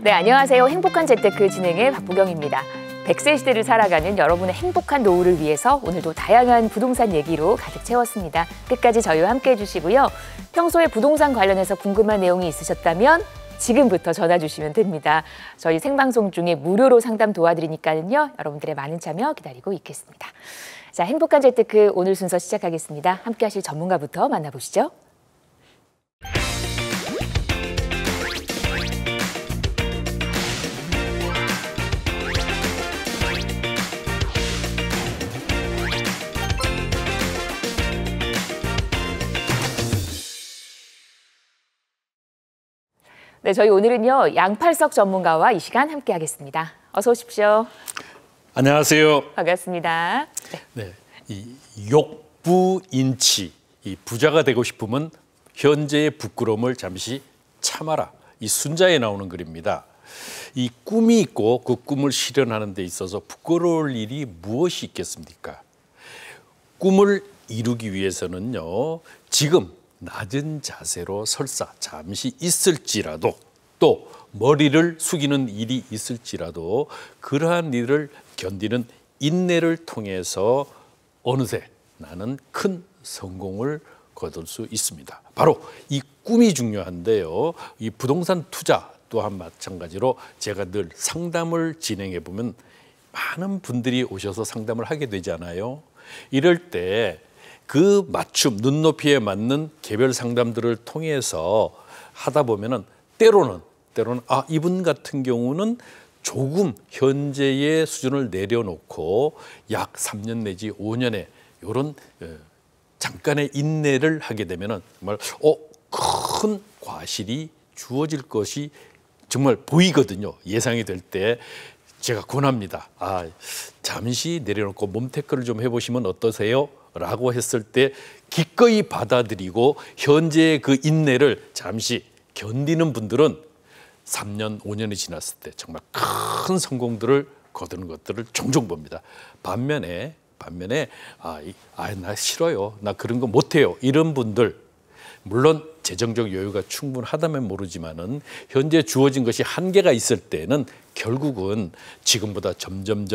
네, 안녕하세요. 행복한 재테크 진행의 박보경입니다. 100세 시대를 살아가는 여러분의 행복한 노후를 위해서 오늘도 다양한 부동산 얘기로 가득 채웠습니다. 끝까지 저희와 함께해 주시고요. 평소에 부동산 관련해서 궁금한 내용이 있으셨다면 지금부터 전화 주시면 됩니다. 저희 생방송 중에 무료로 상담 도와드리니까요. 여러분들의 많은 참여 기다리고 있겠습니다. 자, 행복한 재테크 오늘 순서 시작하겠습니다. 함께 하실 전문가부터 만나보시죠. 네, 저희 오늘은요 양팔석 전문가와 이 시간 함께 하겠습니다. 어서 오십시오. 안녕하세요. 반갑습니다. 네, 이 욕부인치, 이 부자가 되고 싶으면 현재의 부끄러움을 잠시 참아라. 이 순자에 나오는 글입니다. 이 꿈이 있고 그 꿈을 실현하는 데 있어서 부끄러울 일이 무엇이 있겠습니까? 꿈을 이루기 위해서는요 지금 낮은 자세로 설사 잠시 있을지라도 또 머리를 숙이는 일이 있을지라도 그러한 일을 견디는 인내를 통해서 어느새 나는 큰 성공을 거둘 수 있습니다. 바로 이 꿈이 중요한데요. 이 부동산 투자 또한 마찬가지로 제가 늘 상담을 진행해 보면 많은 분들이 오셔서 상담을 하게 되잖아요. 이럴 때 그 맞춤, 눈높이에 맞는 개별 상담들을 통해서 하다 보면은 때로는 이분 같은 경우는 조금 현재의 수준을 내려놓고 약 3년 내지 5년의 이런 잠깐의 인내를 하게 되면은 정말 큰 과실이 주어질 것이 정말 보이거든요. 예상이 될 때 제가 권합니다. 잠시 내려놓고 몸테크를 좀 해보시면 어떠세요? 라고 했을 때 기꺼이 받아들이고 현재의 그 인내를 잠시 견디는 분들은 3년, 5년이 지났을 때 정말 큰 성공들을 거두는 것들을 종종 봅니다. 반면에 나 싫어요. 나 그런 거 못해요. 이런 분들 물론 재정적 여유가 충분하다면 모르지만은 현재 주어진 것이 한계가 있을 때는 결국은 지금보다 점점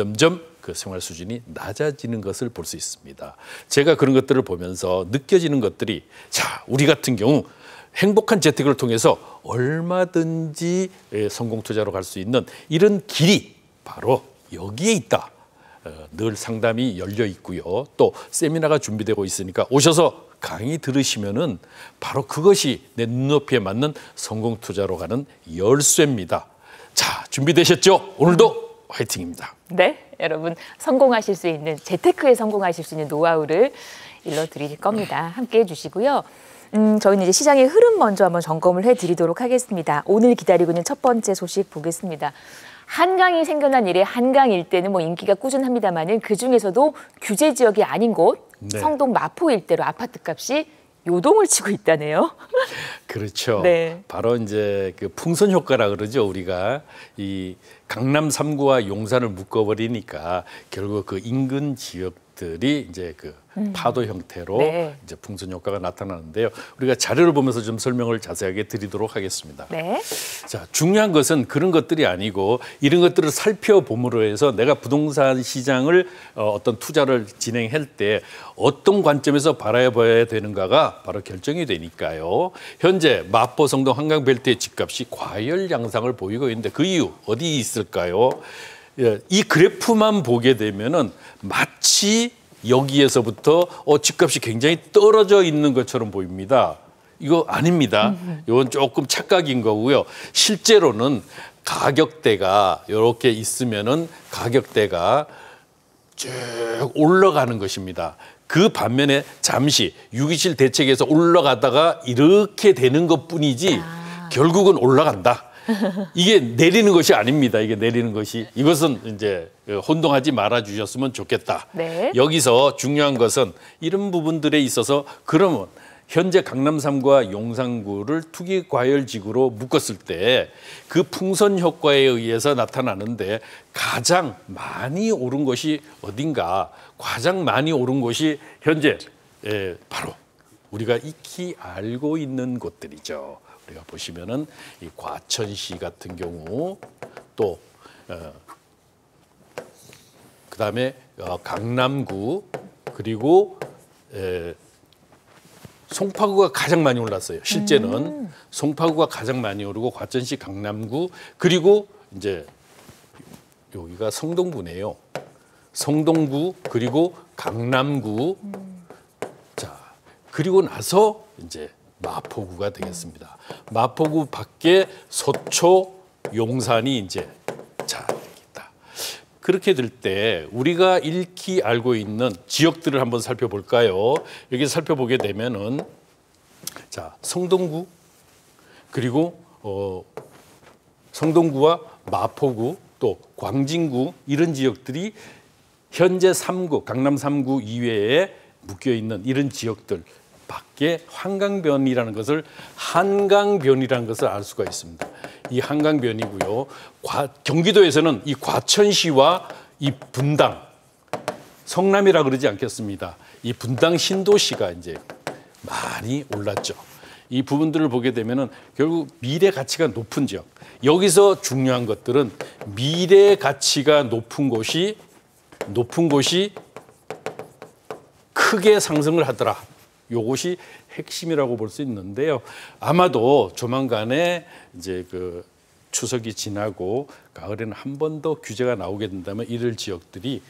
그 생활 수준이 낮아지는 것을 볼 수 있습니다. 제가 그런 것들을 보면서 느껴지는 것들이 우리 같은 경우 행복한 재테크를 통해서 얼마든지 성공 투자로 갈 수 있는 이런 길이 바로 여기에 있다. 늘 상담이 열려 있고요. 또 세미나가 준비되고 있으니까 오셔서 강의 들으시면은 바로 그것이 내 눈높이에 맞는 성공 투자로 가는 열쇠입니다. 자, 준비되셨죠? 오늘도 화이팅입니다. 네, 여러분 성공하실 수 있는 재테크에 성공하실 수 있는 노하우를 일러드릴 겁니다. 함께해 주시고요. 저희는 이제 시장의 흐름 먼저 한번 점검을 해드리도록 하겠습니다. 오늘 기다리고 있는 첫 번째 소식 보겠습니다. 한강이 생겨난 이래 한강 일대는 인기가 꾸준합니다만은 그 중에서도 규제 지역이 아닌 곳, 네. 성동 마포 일대로 아파트 값이 요동을 치고 있다네요. 그렇죠. 네. 바로 이제 그 풍선 효과라 그러죠. 우리가 이 강남 3구와 용산을 묶어버리니까 결국 그 인근 지역들이 이제 그 파도 형태로 네. 이제 풍선 효과가 나타나는데요. 우리가 자료를 보면서 좀 설명을 자세하게 드리도록 하겠습니다. 네. 자, 중요한 것은 그런 것들이 아니고 이런 것들을 살펴봄으로 해서 내가 부동산 시장을 어떤 투자를 진행할 때 어떤 관점에서 바라봐야 되는가가 바로 결정이 되니까요. 현재 마포, 성동, 한강 벨트의 집값이 과열 양상을 보이고 있는데 그 이유 어디 있을까요? 이 그래프만 보게 되면은 마치 여기에서부터 집값이 굉장히 떨어져 있는 것처럼 보입니다. 이거 아닙니다. 이건 조금 착각인 거고요. 실제로는 가격대가 이렇게 있으면은 가격대가 쭉 올라가는 것입니다. 그 반면에 잠시 6.27 대책에서 올라가다가 이렇게 되는 것뿐이지 결국은 올라간다. 이게 내리는 것이 아닙니다. 이게 내리는 것이 이것은 이제 혼동하지 말아 주셨으면 좋겠다. 네. 여기서 중요한 것은 이런 부분들에 있어서 그러면 현재 강남 3구와 용산구를 투기 과열지구로 묶었을 때 그 풍선 효과에 의해서 나타나는데 가장 많이 오른 것이 어딘가? 가장 많이 오른 곳이 현재 바로 우리가 익히 알고 있는 곳들이죠. 우리가 보시면은 이 과천시 같은 경우 또 그다음에 강남구 그리고 송파구가 가장 많이 올랐어요. 실제는 송파구가 가장 많이 오르고 과천시, 강남구 그리고 이제 여기가 성동구네요. 성동구 그리고 강남구 자 그리고 나서 이제 마포구가 되겠습니다. 마포구 밖에 서초, 용산이 이제 자 있다. 그렇게 될 때 우리가 익히 알고 있는 지역들을 한번 살펴볼까요? 여기 살펴보게 되면은 자 성동구 그리고 성동구와 마포구 또 광진구 이런 지역들이 현재 3구 강남 3구 이외에 묶여 있는 이런 지역들 밖에 한강변이라는 것을 한강변이라는 것을 알 수가 있습니다. 이 한강변이고요. 경기도에서는 이 과천시와 이 분당 성남이라 그러지 않겠습니다. 이 분당 신도시가 이제 많이 올랐죠. 이 부분들을 보게 되면은 결국 미래 가치가 높은 지역. 여기서 중요한 것들은 미래 가치가 높은 곳이 크게 상승을 하더라. 요것이 핵심이라고 볼 수 있는데요. 아마도 조만간에 이제 그 추석이 지나고 가을에는 한 번 더 규제가 나오게 된다면 이럴 지역들이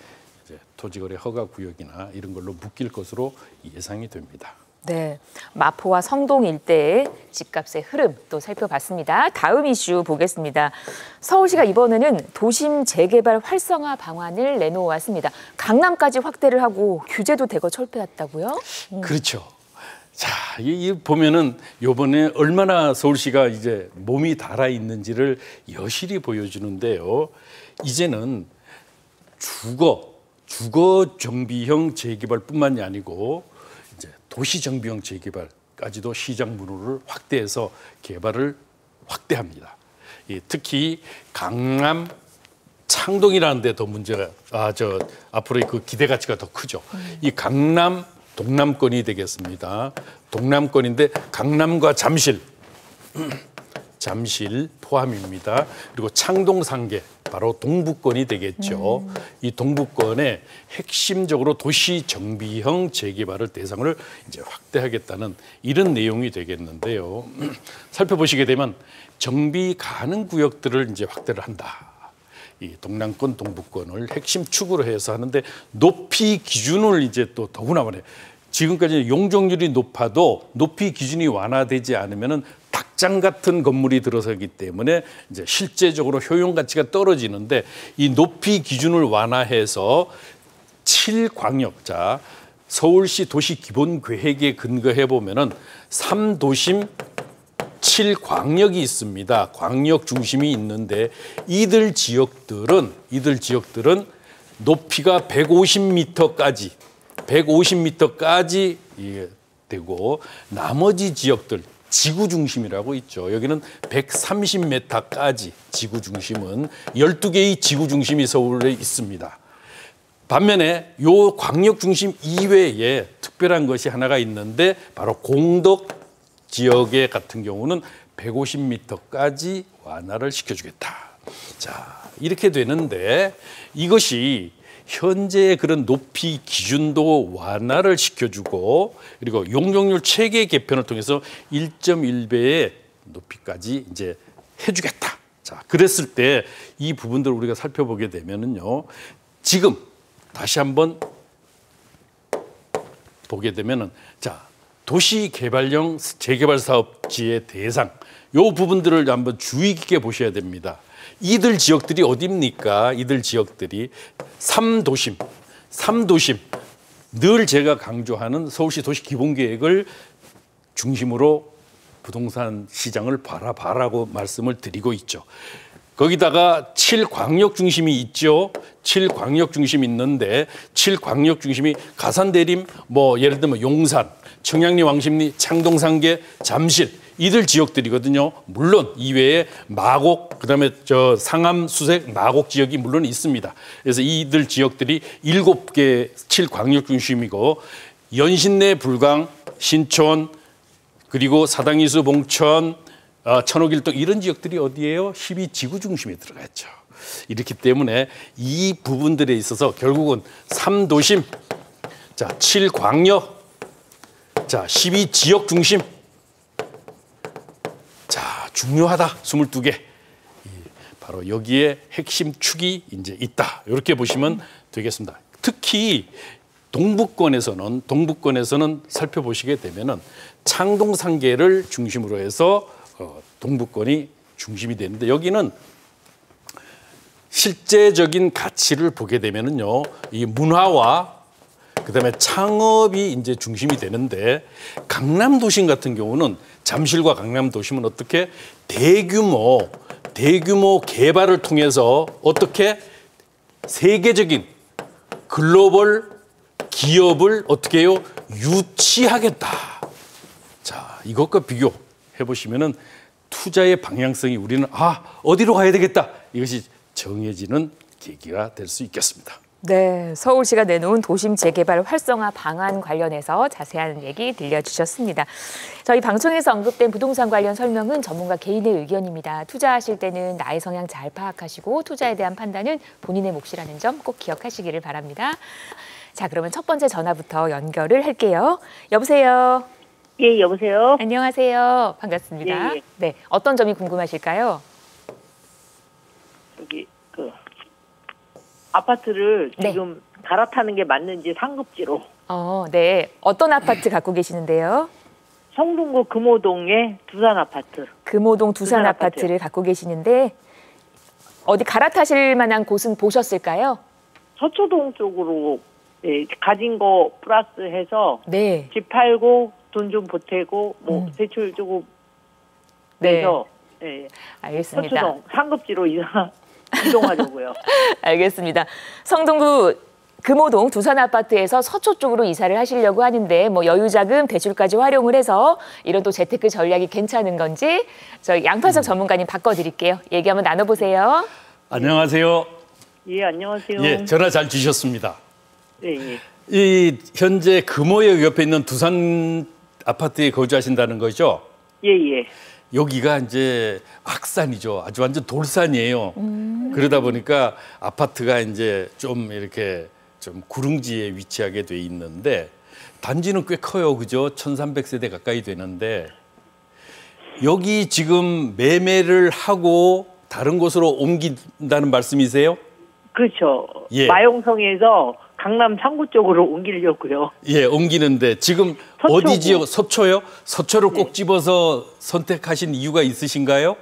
이제 토지거래 허가 구역이나 이런 걸로 묶일 것으로 예상이 됩니다. 네, 마포와 성동 일대의 집값의 흐름 또 살펴봤습니다. 다음 이슈 보겠습니다. 서울시가 이번에는 도심 재개발 활성화 방안을 내놓았습니다. 강남까지 확대를 하고 규제도 대거 철폐했다고요? 그렇죠. 자, 이 보면은 요번에 얼마나 서울시가 이제 몸이 달아 있는지를 여실히 보여주는데요. 이제는 주거 정비형 재개발뿐만이 아니고 이제 도시 정비형 재개발까지도 시장 문호를 확대해서 개발을 확대합니다. 특히 강남 창동이라는 데 더 문제가 앞으로의 그 기대 가치가 더 크죠. 이 강남 동남권이 되겠습니다. 동남권인데 강남과 잠실 포함입니다. 그리고 창동 상계 바로 동부권이 되겠죠. 이 동부권에 핵심적으로 도시 정비형 재개발을 대상을 이제 확대하겠다는 이런 내용이 되겠는데요. 살펴보시게 되면 정비 가능 구역들을 이제 확대를 한다. 이 동남권, 동부권을 핵심 축으로 해서 하는데 높이 기준을 이제 또 더구나 말해. 지금까지 용적률이 높아도 높이 기준이 완화되지 않으면은 닭장 같은 건물이 들어서기 때문에 이제 실제적으로 효용 가치가 떨어지는데 이 높이 기준을 완화해서 7광역 서울시 도시 기본 계획에 근거해 보면은 3도심 7광역이 있습니다. 광역 중심이 있는데 이들 지역들은 높이가 150m까지 되고 나머지 지역들 지구 중심이라고 있죠. 여기는 130m까지 지구 중심은 12개의 지구 중심이 서울에 있습니다. 반면에 요 광역 중심 이외에 특별한 것이 하나가 있는데 바로 공덕 지역의 같은 경우는 150m까지 완화를 시켜주겠다. 자, 이렇게 되는데 이것이 현재의 그런 높이 기준도 완화를 시켜주고 그리고 용적률 체계 개편을 통해서 1.1배의 높이까지 이제 해주겠다. 자, 그랬을 때 이 부분들을 우리가 살펴보게 되면은요. 지금 다시 한번 보게 되면은 도시 개발형 재개발 사업지의 대상 요 부분들을 한번 주의 깊게 보셔야 됩니다. 이들 지역들이 어디입니까? 이들 지역들이 3도심 늘 제가 강조하는 서울시 도시 기본계획을 중심으로 부동산 시장을 바라보라고 말씀을 드리고 있죠. 거기다가 7광역 중심이 있죠. 7광역 중심이 있는데 7광역 중심이 가산대림 예를 들면 용산, 청량리, 왕십리, 창동상계, 잠실 이들 지역들이거든요. 물론 이외에 마곡, 그다음에 상암, 수색, 마곡 지역이 물론 있습니다. 그래서 이들 지역들이 7개 7광역 중심이고 연신내, 불광, 신촌, 그리고 사당이수, 봉천, 천옥일동 이런 지역들이 어디예요? 12지구 중심에 들어가 있죠. 이렇기 때문에 이 부분들에 있어서 결국은 3도심, 자 7광역, 자 12지역 중심, 자 중요하다 22개. 바로 여기에 핵심 축이 이제 있다. 이렇게 보시면 되겠습니다. 특히 동북권에서는 살펴보시게 되면은 창동상계를 중심으로 해서 동북권이 중심이 되는데 여기는 실제적인 가치를 보게 되면은요, 이 문화와 그다음에 창업이 이제 중심이 되는데 강남 도심 같은 경우는 잠실과 강남 도심은 어떻게 대규모 개발을 통해서 어떻게 세계적인 글로벌 기업을 어떻게 해요? 유치하겠다. 자, 이것과 비교해 보시면은 투자의 방향성이 우리는 어디로 가야 되겠다. 이것이 정해지는 계기가 될 수 있겠습니다. 네, 서울시가 내놓은 도심 재개발 활성화 방안 관련해서 자세한 얘기 들려주셨습니다. 저희 방송에서 언급된 부동산 관련 설명은 전문가 개인의 의견입니다. 투자하실 때는 나의 성향 잘 파악하시고 투자에 대한 판단은 본인의 몫이라는 점 꼭 기억하시기를 바랍니다. 자, 그러면 첫 번째 전화부터 연결을 할게요. 여보세요. 예, 여보세요. 안녕하세요. 반갑습니다. 예. 네, 어떤 점이 궁금하실까요? 저기 아파트를 네. 지금 갈아타는 게 맞는지 상급지로. 네. 어떤 아파트 갖고 계시는데요? 성동구 금호동의 두산 아파트. 금호동 두산 아파트를 갖고 계시는데 어디 갈아타실 만한 곳은 보셨을까요? 서초동 쪽으로 가진 거 플러스 해서 네. 집 팔고 돈 좀 보태고 대출 조금 내서 알겠습니다. 서초동 상급지로 이동하려고요. 알겠습니다. 성동구 금호동 두산 아파트에서 서초 쪽으로 이사를 하시려고 하는데 여유자금 대출까지 활용을 해서 이런 또 재테크 전략이 괜찮은 건지 저희 양파석 전문가님 바꿔드릴게요. 얘기 한번 나눠보세요. 안녕하세요. 예, 안녕하세요. 예, 전화 잘 주셨습니다. 예. 이 현재 금호역 옆에 있는 두산 아파트에 거주하신다는 거죠? 예. 여기가 이제 악산이죠. 아주 완전 돌산이에요. 그러다 보니까 아파트가 이제 좀 이렇게 좀 구릉지에 위치하게 돼 있는데 단지는 꽤 커요. 그죠? 1300세대 가까이 되는데 여기 지금 매매를 하고 다른 곳으로 옮긴다는 말씀이세요? 그렇죠. 예. 마용성에서 강남 상구 쪽으로 옮기려고요. 예, 옮기는데 지금 서초구. 어디 지역? 서초요? 서초를 꼭 집어서 선택하신 이유가 있으신가요?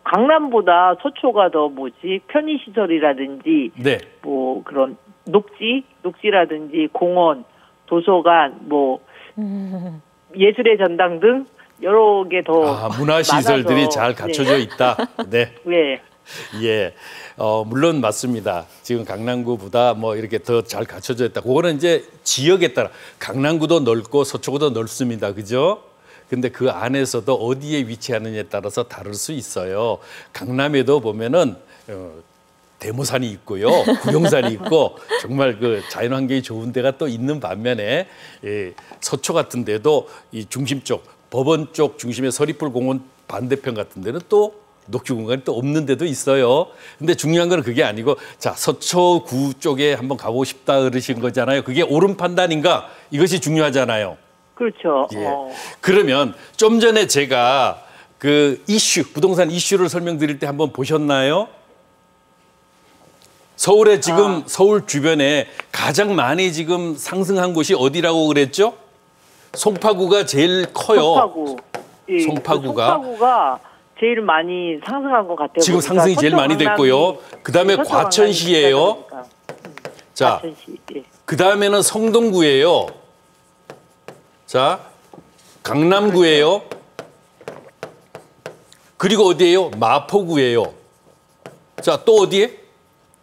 강남보다 서초가 더 편의시설이라든지 네. 그런 녹지라든지 공원, 도서관, 예술의 전당 등 여러 개 더 문화시설들이 많아서, 잘 갖춰져 있다. 네. 네. 예, 물론 맞습니다. 지금 강남구보다 이렇게 더 잘 갖춰져 있다. 그거는 이제 지역에 따라 강남구도 넓고 서초구도 넓습니다. 그죠? 근데 그 안에서도 어디에 위치하느냐에 따라서 다를 수 있어요. 강남에도 보면은 대모산이 있고요, 구룡산이 있고 정말 그 자연환경이 좋은 데가 또 있는 반면에 서초 같은 데도 이 중심 쪽, 법원 쪽 중심의 서리풀 공원 반대편 같은 데는 또 녹지 공간이 또 없는 데도 있어요. 근데 중요한 건 그게 아니고 자 서초구 쪽에 한번 가보고 싶다 그러신 거잖아요. 그게 옳은 판단인가? 이것이 중요하잖아요. 그렇죠. 예. 그러면 좀 전에 제가 그 부동산 이슈를 설명드릴 때 한번 보셨나요? 서울에 지금 서울 주변에 가장 많이 지금 상승한 곳이 어디라고 그랬죠? 송파구가 제일 커요. 송파구. 예. 송파구가. 송파구가 제일 많이 상승한 것 같아요. 지금 상승이 제일 많이 됐고요. 그다음에 과천시예요. 자, 과천시. 예. 그다음에는 성동구예요. 자, 강남구예요. 그리고 어디예요? 마포구예요. 자, 또 어디에?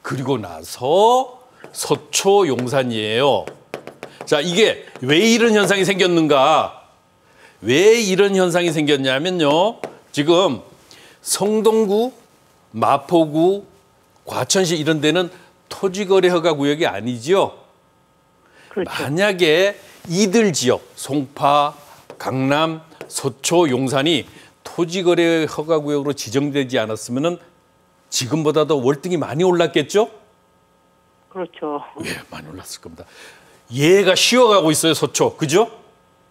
그리고 나서 서초 용산이에요. 자, 이게 왜 이런 현상이 생겼는가? 왜 이런 현상이 생겼냐면요. 지금 성동구, 마포구, 과천시 이런 데는 토지거래 허가 구역이 아니죠. 그렇죠. 만약에 이들 지역, 송파, 강남, 서초 용산이 토지거래 허가구역으로 지정되지 않았으면은 지금보다도 월등히 많이 올랐겠죠? 그렇죠. 예, 많이 올랐을 겁니다. 얘가 쉬어가고 있어요, 서초. 그죠?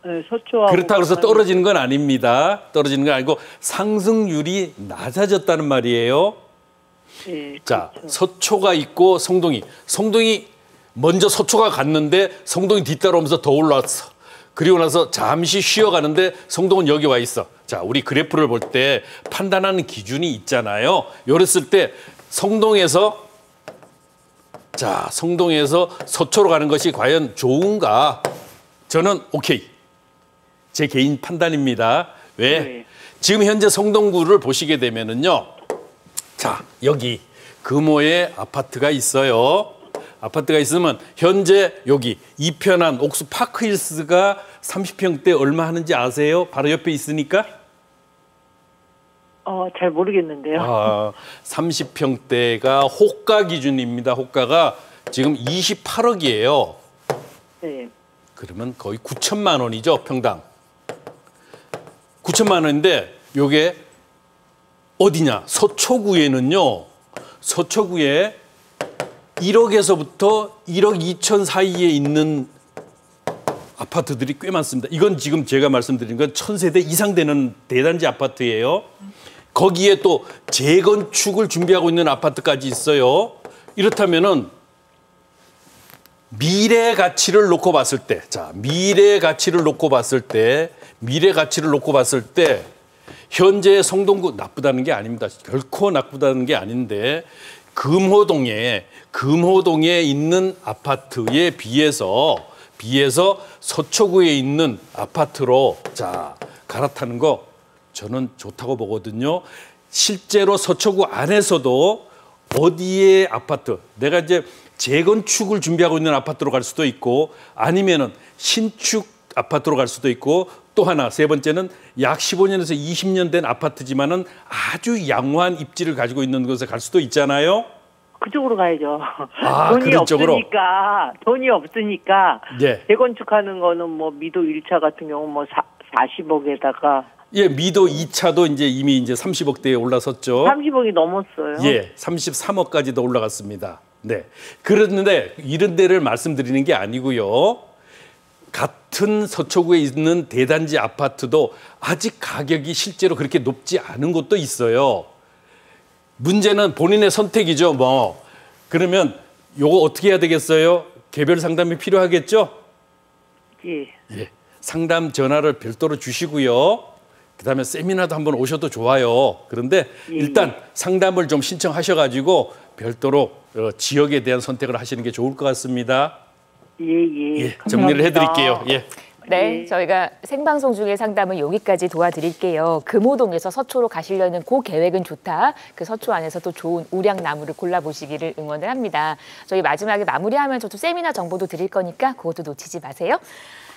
네, 서초하고 그렇다고 해서 떨어지는 건 아닙니다. 떨어지는 건 아니고 상승률이 낮아졌다는 말이에요. 예, 자, 그렇죠. 서초가 있고 성동이 먼저 서초가 갔는데 성동이 뒤따라오면서 더 올라왔어. 그리고 나서 잠시 쉬어가는데 성동은 여기 와 있어. 자, 우리 그래프를 볼 때 판단하는 기준이 있잖아요. 이랬을 때 성동에서 서초로 가는 것이 과연 좋은가? 저는 오케이. 제 개인 판단입니다. 왜? 네. 지금 현재 성동구를 보시게 되면은요. 자, 여기 금호에 아파트가 있어요. 아파트가 있으면 현재 여기 이편한 옥수 파크힐스가 30평대 얼마 하는지 아세요? 바로 옆에 있으니까? 잘 모르겠는데요. 30평대가 호가 기준입니다. 호가가 지금 28억이에요. 네. 그러면 거의 9천만 원이죠, 평당. 9천만 원인데 요게 어디냐? 서초구에는요. 서초구에 1억에서부터 1억 2천 사이에 있는 아파트들이 꽤 많습니다. 이건 지금 제가 말씀드린 건 1000세대 이상 되는 대단지 아파트예요. 거기에 또 재건축을 준비하고 있는 아파트까지 있어요. 이렇다면은 미래 가치를 놓고 봤을 때, 미래 가치를 놓고 봤을 때 현재 성동구 나쁘다는 게 아닙니다. 결코 나쁘다는 게 아닌데 금호동에 있는 아파트에 비해서 서초구에 있는 아파트로 갈아타는 거 저는 좋다고 보거든요. 실제로 서초구 안에서도 어디에 아파트, 내가 이제 재건축을 준비하고 있는 아파트로 갈 수도 있고 아니면은 신축 아파트로 갈 수도 있고 또 하나 세 번째는 약 15년에서 20년 된 아파트지만은 아주 양호한 입지를 가지고 있는 곳에 갈 수도 있잖아요. 그쪽으로 가야죠. 그런 쪽으로? 돈이 없으니까 예. 재건축하는 거는 뭐 미도 1차 같은 경우 뭐 40억에다가 예, 미도 2차도 이미 이제 30억대에 올라섰죠. 30억이 넘었어요. 예, 33억까지도 올라갔습니다. 네. 그런데 이런 데를 말씀드리는 게 아니고요. 같은 서초구에 있는 대단지 아파트도 아직 가격이 실제로 그렇게 높지 않은 곳도 있어요. 문제는 본인의 선택이죠. 그러면 요거 어떻게 해야 되겠어요? 개별 상담이 필요하겠죠? 예. 예. 상담 전화를 별도로 주시고요. 그다음에 세미나도 한번 오셔도 좋아요. 그런데 일단 상담을 좀 신청하셔가지고 별도로 지역에 대한 선택을 하시는 게 좋을 것 같습니다. 예. 정리를 해드릴게요. 예. 네, 저희가 생방송 중에 상담은 여기까지 도와드릴게요. 금호동에서 서초로 가시려는 그 계획은 좋다. 그 서초 안에서 또 좋은 우량나무를 골라보시기를 응원을 합니다. 저희 마지막에 마무리하면서 또 세미나 정보도 드릴 거니까 그것도 놓치지 마세요.